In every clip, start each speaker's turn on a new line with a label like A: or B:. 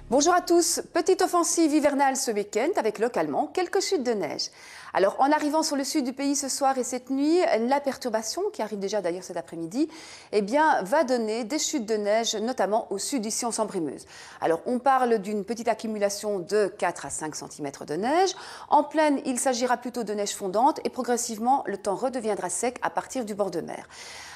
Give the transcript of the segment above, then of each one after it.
A: Bonjour à tous, petite offensive hivernale ce week-end avec localement quelques chutes de neige. Alors en arrivant sur le sud du pays ce soir et cette nuit, la perturbation qui arrive déjà d'ailleurs cet après-midi, va donner des chutes de neige notamment au sud ici en Sambre-et-Meuse. Alors on parle d'une petite accumulation de 4 à 5 cm de neige. En plaine, il s'agira plutôt de neige fondante et progressivement le temps redeviendra sec à partir du bord de mer.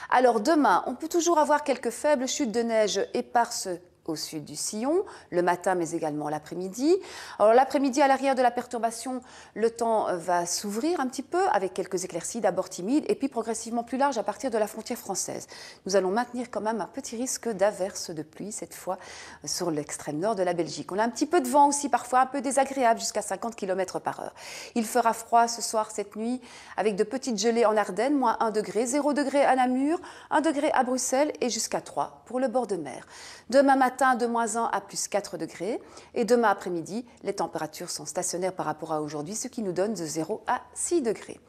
A: Alors demain, on peut toujours avoir quelques faibles chutes de neige éparses au sud du sillon, le matin mais également l'après-midi. Alors l'après-midi, à l'arrière de la perturbation, le temps va s'ouvrir un petit peu avec quelques éclaircies, d'abord timides et puis progressivement plus larges à partir de la frontière française. Nous allons maintenir quand même un petit risque d'averses de pluie, cette fois sur l'extrême nord de la Belgique. On a un petit peu de vent aussi, parfois un peu désagréable, jusqu'à 50 km/h. Il fera froid ce soir, cette nuit, avec de petites gelées en Ardennes, moins 1 degré, 0 degré à Namur, 1 degré à Bruxelles et jusqu'à 3 pour le bord de mer. Demain matin, de moins 1 à plus 4 degrés. Et demain après-midi, les températures sont stationnaires par rapport à aujourd'hui, ce qui nous donne de 0 à 6 degrés.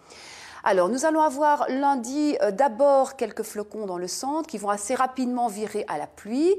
A: Alors, nous allons avoir lundi d'abord quelques flocons dans le centre qui vont assez rapidement virer à la pluie.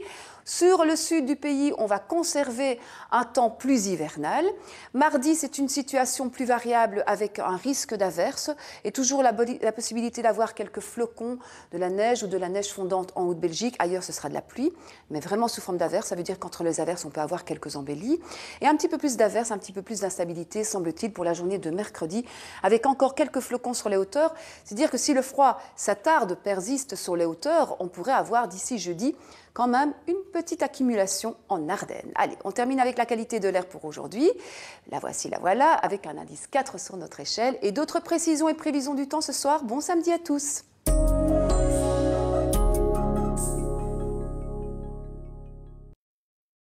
A: Sur le sud du pays, on va conserver un temps plus hivernal. Mardi, c'est une situation plus variable avec un risque d'averse et toujours la possibilité d'avoir quelques flocons, de la neige ou de la neige fondante en Haute-Belgique. Ailleurs, ce sera de la pluie, mais vraiment sous forme d'averse. Ça veut dire qu'entre les averses, on peut avoir quelques embellis. Et un petit peu plus d'averse, un petit peu plus d'instabilité, semble-t-il, pour la journée de mercredi, avec encore quelques flocons sur les hauteurs. C'est-à-dire que si le froid s'attarde, persiste sur les hauteurs, on pourrait avoir d'ici jeudi quand même une petite accumulation en Ardennes. Allez, on termine avec la qualité de l'air pour aujourd'hui. La voici, la voilà, avec un indice 4 sur notre échelle. Et d'autres précisions et prévisions du temps ce soir. Bon samedi à tous.